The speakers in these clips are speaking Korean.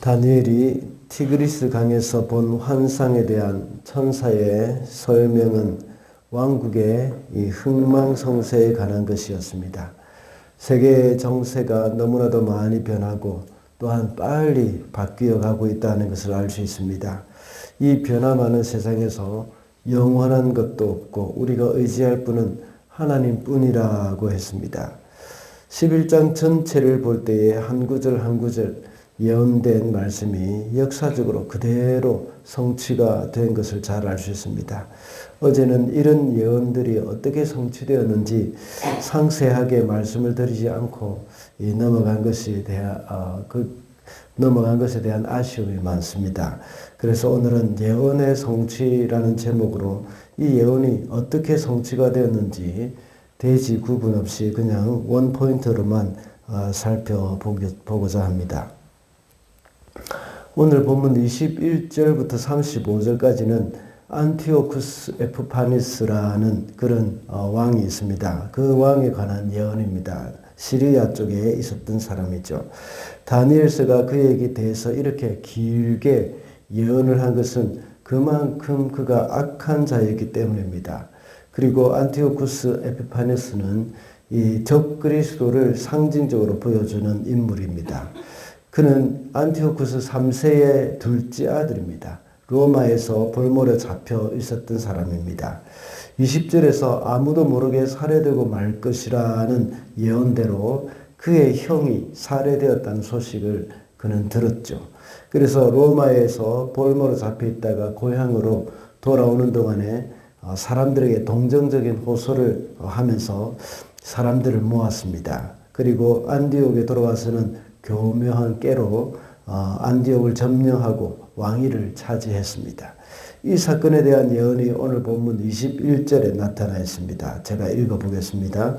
다니엘이 티그리스 강에서 본 환상에 대한 천사의 설명은 왕국의 이 흥망성쇠에 관한 것이었습니다. 세계의 정세가 너무나도 많이 변하고 또한 빨리 바뀌어 가고 있다는 것을 알 수 있습니다. 이 변화 많은 세상에서 영원한 것도 없고 우리가 의지할 분은 하나님뿐이라고 했습니다. 11장 전체를 볼 때에 한 구절 한 구절 예언된 말씀이 역사적으로 그대로 성취가 된 것을 잘 알 수 있습니다. 어제는 이런 예언들이 어떻게 성취되었는지 상세하게 말씀을 드리지 않고 넘어간 것에 대한 아쉬움이 많습니다. 그래서 오늘은 예언의 성취라는 제목으로 이 예언이 어떻게 성취가 되었는지 대지 구분 없이 그냥 원포인트로만 살펴보고자 합니다. 오늘 본문 21절부터 35절까지는 안티오쿠스 에프파니스라는 그런 왕이 있습니다. 그 왕에 관한 예언입니다. 시리아 쪽에 있었던 사람이죠. 다니엘서가 그에게 대해서 이렇게 길게 예언을 한 것은 그만큼 그가 악한 자였기 때문입니다. 그리고 안티오쿠스 에피파네스는 이 적그리스도를 상징적으로 보여주는 인물입니다. 그는 안티오쿠스 3세의 둘째 아들입니다. 로마에서 볼모로 잡혀 있었던 사람입니다. 20절에서 아무도 모르게 살해되고 말 것이라는 예언대로 그의 형이 살해되었다는 소식을 그는 들었죠. 그래서 로마에서 볼모로 잡혀 있다가 고향으로 돌아오는 동안에 사람들에게 동정적인 호소를 하면서 사람들을 모았습니다. 그리고 안디옥에 돌아와서는 교묘한 깨로 안디옥을 점령하고 왕위를 차지했습니다. 이 사건에 대한 예언이 오늘 본문 21절에 나타나 있습니다. 제가 읽어보겠습니다.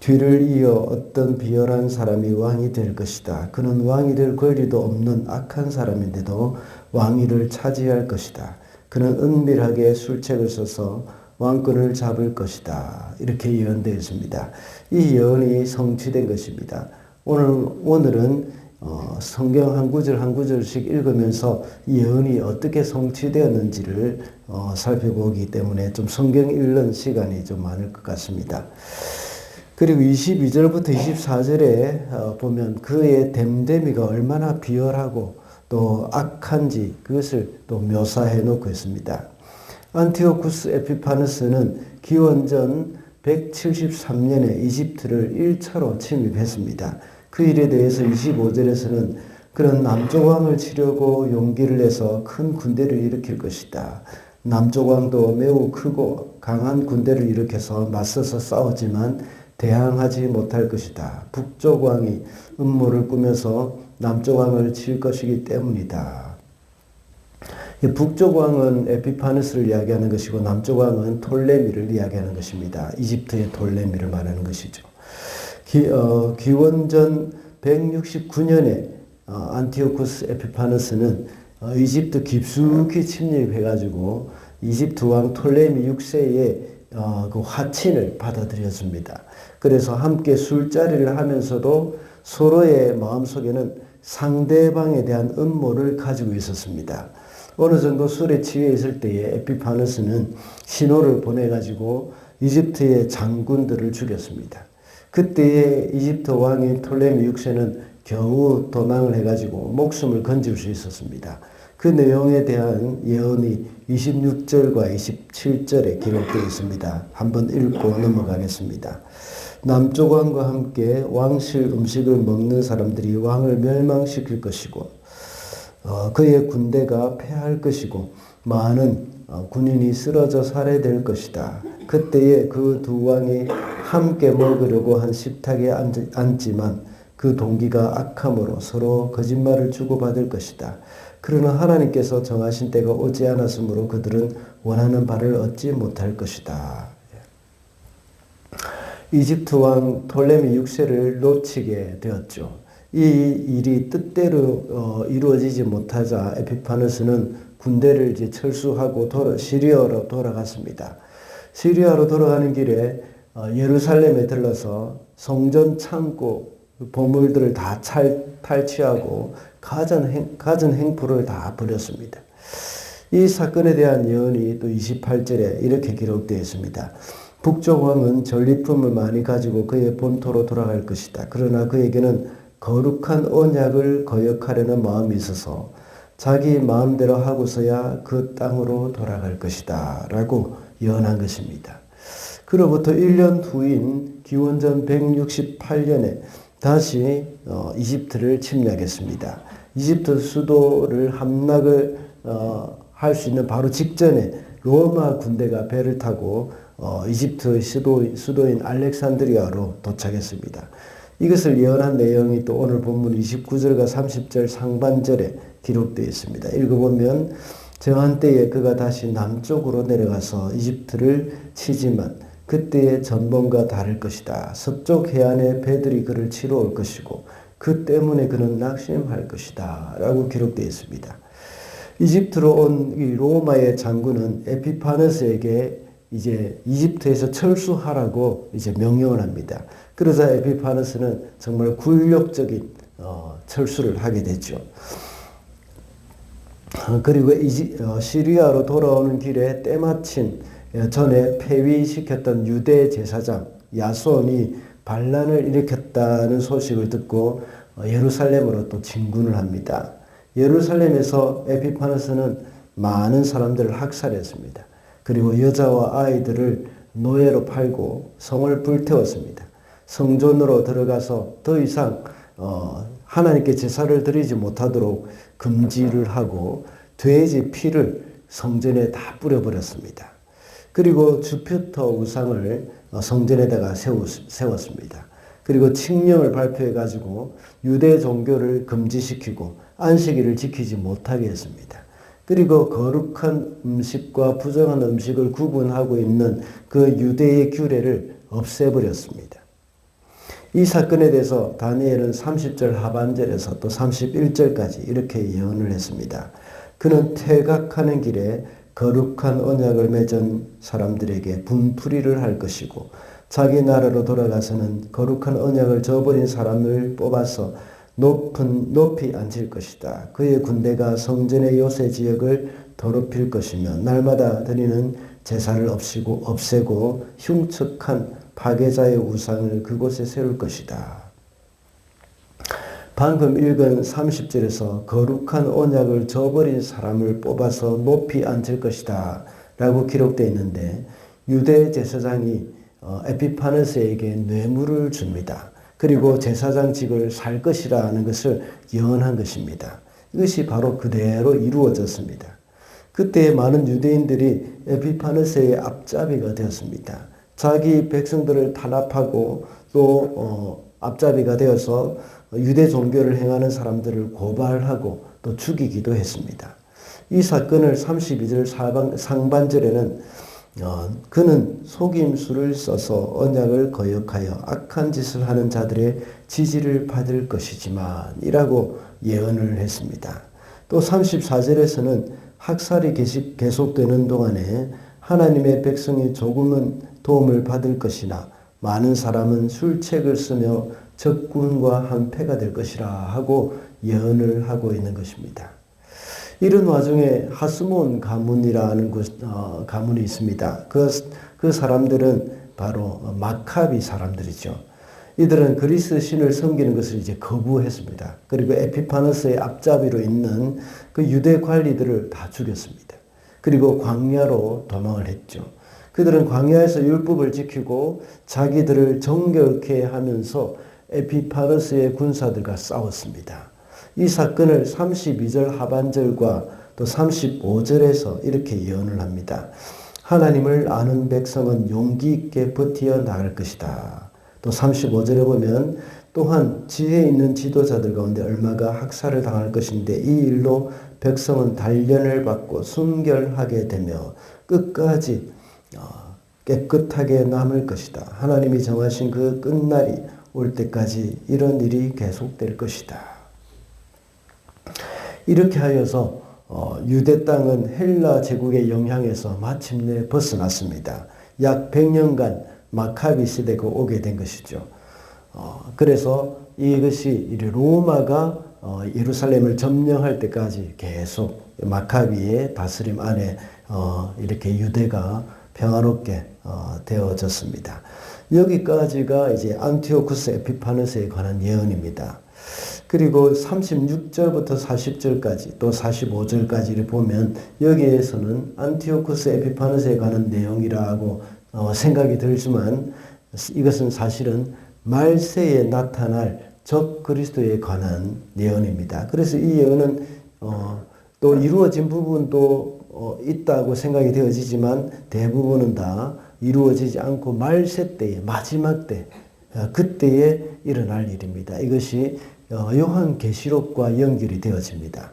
뒤를 이어 어떤 비열한 사람이 왕이 될 것이다. 그는 왕이 될 권리도 없는 악한 사람인데도 왕위를 차지할 것이다. 그는 은밀하게 술책을 써서 왕권을 잡을 것이다. 이렇게 예언되어 있습니다. 이 예언이 성취된 것입니다. 오늘은 성경 한 구절 한 구절씩 읽으면서 이 예언이 어떻게 성취되었는지를 살펴보기 때문에 좀 성경 읽는 시간이 좀 많을 것 같습니다. 그리고 22절부터 24절에 보면 그의 됨됨이가 얼마나 비열하고 또 악한지 그것을 또 묘사해 놓고 있습니다. 안티오쿠스 에피파네스는 기원전 173년에 이집트를 1차로 침입했습니다. 그 일에 대해서 25절에서는 그런 남쪽 왕을 치려고 용기를 내서 큰 군대를 일으킬 것이다. 남쪽 왕도 매우 크고 강한 군대를 일으켜서 맞서서 싸우지만 대항하지 못할 것이다. 북쪽 왕이 음모를 꾸며서 남쪽 왕을 칠 것이기 때문이다. 북쪽 왕은 에피파네스를 이야기하는 것이고 남쪽 왕은 톨레미를 이야기하는 것입니다. 이집트의 톨레미를 말하는 것이죠. 기원전 169년에 안티오쿠스 에피파네스는 이집트 깊숙이 침입해가지고 이집트 왕 톨레미 6세의 그 화친을 받아들였습니다. 그래서 함께 술자리를 하면서도 서로의 마음속에는 상대방에 대한 음모를 가지고 있었습니다. 어느 정도 술에 취해 있을 때에 에피파네스는 신호를 보내가지고 이집트의 장군들을 죽였습니다. 그때의 이집트 왕인 톨레미 6세는 겨우 도망을 해가지고 목숨을 건질 수 있었습니다. 그 내용에 대한 예언이 26절과 27절에 기록되어 있습니다. 한번 읽고 넘어가겠습니다. 남쪽 왕과 함께 왕실 음식을 먹는 사람들이 왕을 멸망시킬 것이고 그의 군대가 패할 것이고 많은 군인이 쓰러져 살해될 것이다. 그때에 그 두 왕이 함께 먹으려고 한 식탁에 앉지만 그 동기가 악함으로 서로 거짓말을 주고받을 것이다. 그러나 하나님께서 정하신 때가 오지 않았으므로 그들은 원하는 바를 얻지 못할 것이다. 이집트 왕 톨레미 6세를 놓치게 되었죠. 이 일이 뜻대로 이루어지지 못하자 에피파네스는 군대를 이제 철수하고 시리아로 돌아갔습니다. 시리아로 돌아가는 길에 예루살렘에 들러서 성전 창고 보물들을 다 탈취하고 가전 행포를 다 벌였습니다. 이 사건에 대한 예언이 또 28절에 이렇게 기록되어 있습니다. 북쪽 왕은 전리품을 많이 가지고 그의 본토로 돌아갈 것이다. 그러나 그에게는 거룩한 언약을 거역하려는 마음이 있어서 자기 마음대로 하고서야 그 땅으로 돌아갈 것이다 라고 예언한 것입니다. 그로부터 1년 후인 기원전 168년에 다시 이집트를 침략했습니다. 이집트 수도를 함락을 할 수 있는 바로 직전에 로마 군대가 배를 타고 이집트 수도인 알렉산드리아로 도착했습니다. 이것을 예언한 내용이 또 오늘 본문 29절과 30절 상반절에 기록되어 있습니다. 읽어보면 정한 때에 그가 다시 남쪽으로 내려가서 이집트를 치지만 그때의 전범과 다를 것이다. 서쪽 해안의 배들이 그를 치러 올 것이고 그 때문에 그는 낙심할 것이다 라고 기록되어 있습니다. 이집트로 온 이 로마의 장군은 에피파네스에게 이제 이집트에서 철수하라고 이제 명령을 합니다. 그러자 에피파네스는 정말 굴욕적인 철수를 하게 됐죠. 그리고 시리아로 돌아오는 길에 때마침 전에 폐위시켰던 유대 제사장 야손이 반란을 일으켰다는 소식을 듣고 예루살렘으로 또 진군을 합니다. 예루살렘에서 에피파네스는 많은 사람들을 학살했습니다. 그리고 여자와 아이들을 노예로 팔고 성을 불태웠습니다. 성전으로 들어가서 더 이상 하나님께 제사를 드리지 못하도록 금지를 하고 돼지 피를 성전에 다 뿌려버렸습니다. 그리고 주피터 우상을 성전에다가 세웠습니다. 그리고 칙령을 발표해가지고 유대 종교를 금지시키고 안식일을 지키지 못하게 했습니다. 그리고 거룩한 음식과 부정한 음식을 구분하고 있는 그 유대의 규례를 없애버렸습니다. 이 사건에 대해서 다니엘은 30절 하반절에서 또 31절까지 이렇게 예언을 했습니다. 그는 퇴각하는 길에 거룩한 언약을 맺은 사람들에게 분풀이를 할 것이고 자기 나라로 돌아가서는 거룩한 언약을 저버린 사람을 뽑아서 높이 앉힐 것이다. 그의 군대가 성전의 요새 지역을 더럽힐 것이며 날마다 드리는 제사를 없애고 흉측한 파괴자의 우상을 그곳에 세울 것이다. 방금 읽은 30절에서 거룩한 언약을 저버린 사람을 뽑아서 높이 앉힐 것이다 라고 기록되어 있는데 유대 제사장이 에피파네스에게 뇌물을 줍니다. 그리고 제사장직을 살 것이라는 것을 예언한 것입니다. 이것이 바로 그대로 이루어졌습니다. 그때 많은 유대인들이 에피파네스의 앞잡이가 되었습니다. 자기 백성들을 탄압하고 또 앞잡이가 되어서 유대 종교를 행하는 사람들을 고발하고 또 죽이기도 했습니다. 이 사건을 32절 상반절에는 그는 속임수를 써서 언약을 거역하여 악한 짓을 하는 자들의 지지를 받을 것이지만 이라고 예언을 했습니다. 또 34절에서는 학살이 계속되는 동안에 하나님의 백성이 조금은 도움을 받을 것이나 많은 사람은 술책을 쓰며 적군과 한패가 될 것이라 하고 예언을 하고 있는 것입니다. 이런 와중에 하스몬 가문이라는 가문이 있습니다. 그 사람들은 바로 마카비 사람들이죠. 이들은 그리스 신을 섬기는 것을 이제 거부했습니다. 그리고 에피파네스의 앞잡이로 있는 그 유대 관리들을 다 죽였습니다. 그리고 광야로 도망을 했죠. 그들은 광야에서 율법을 지키고 자기들을 정결케 하면서 에피파네스의 군사들과 싸웠습니다. 이 사건을 32절 하반절과 또 35절에서 이렇게 예언을 합니다. 하나님을 아는 백성은 용기 있게 버티어 나갈 것이다. 또 35절에 보면 또한 지혜 있는 지도자들 가운데 얼마가 학살을 당할 것인데 이 일로 백성은 단련을 받고 순결하게 되며 끝까지 깨끗하게 남을 것이다. 하나님이 정하신 그 끝날이 올 때까지 이런 일이 계속될 것이다. 이렇게 하여서 유대 땅은 헬라 제국의 영향에서 마침내 벗어났습니다. 약 100년간 마카비 시대가 오게 된 것이죠. 그래서 이것이 로마가 예루살렘을 점령할 때까지 계속 마카비의 다스림 안에 이렇게 유대가 평화롭게 되어졌습니다. 여기까지가 이제 안티오쿠스 에피파네스에 관한 예언입니다. 그리고 36절부터 40절까지 또 45절까지를 보면 여기에서는 안티오쿠스 에피파네스에 관한 내용이라고 생각이 들지만 이것은 사실은 말세에 나타날 적 그리스도에 관한 예언입니다. 그래서 이 예언은 또 이루어진 부분도 있다고 생각이 되어지지만 대부분은 다 이루어지지 않고 말세 때에 마지막 때 그때에 일어날 일입니다. 이것이 요한계시록과 연결이 되어집니다.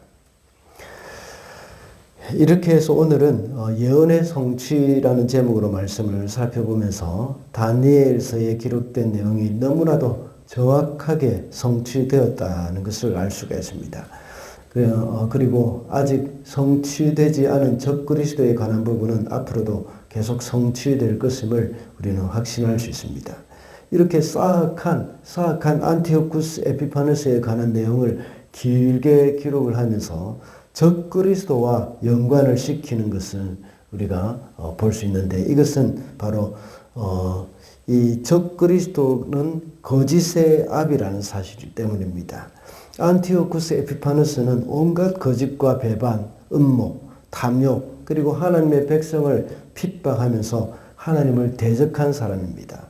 이렇게 해서 오늘은 예언의 성취라는 제목으로 말씀을 살펴보면서 다니엘서에 기록된 내용이 너무나도 정확하게 성취되었다는 것을 알 수가 있습니다. 그리고 아직 성취되지 않은 적그리스도에 관한 부분은 앞으로도 계속 성취될 것임을 우리는 확신할 수 있습니다. 이렇게 사악한 안티오쿠스 에피파네스에 관한 내용을 길게 기록을 하면서 적그리스도와 연관을 시키는 것을 우리가 볼 수 있는데 이것은 바로 이 적그리스도는 거짓의 압이라는 사실 때문입니다. 안티오쿠스 에피파네스는 온갖 거짓과 배반, 음모, 탐욕 그리고 하나님의 백성을 핍박하면서 하나님을 대적한 사람입니다.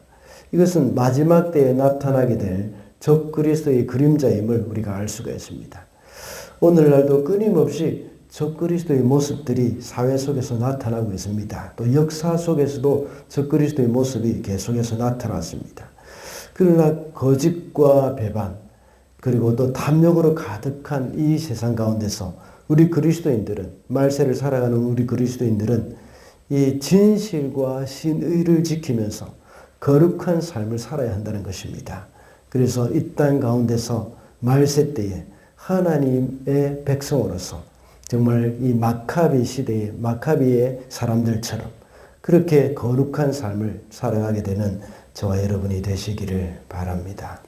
이것은 마지막 때에 나타나게 될 적그리스도의 그림자임을 우리가 알 수가 있습니다. 오늘날도 끊임없이 적그리스도의 모습들이 사회 속에서 나타나고 있습니다. 또 역사 속에서도 적그리스도의 모습이 계속해서 나타났습니다. 그러나 거짓과 배반 그리고 또 탐욕으로 가득한 이 세상 가운데서 우리 그리스도인들은 말세를 살아가는 우리 그리스도인들은 이 진실과 신의를 지키면서 거룩한 삶을 살아야 한다는 것입니다. 그래서 이 땅 가운데서 말세 때에 하나님의 백성으로서 정말 이 마카비 시대의 마카비의 사람들처럼 그렇게 거룩한 삶을 살아가게 되는 저와 여러분이 되시기를 바랍니다.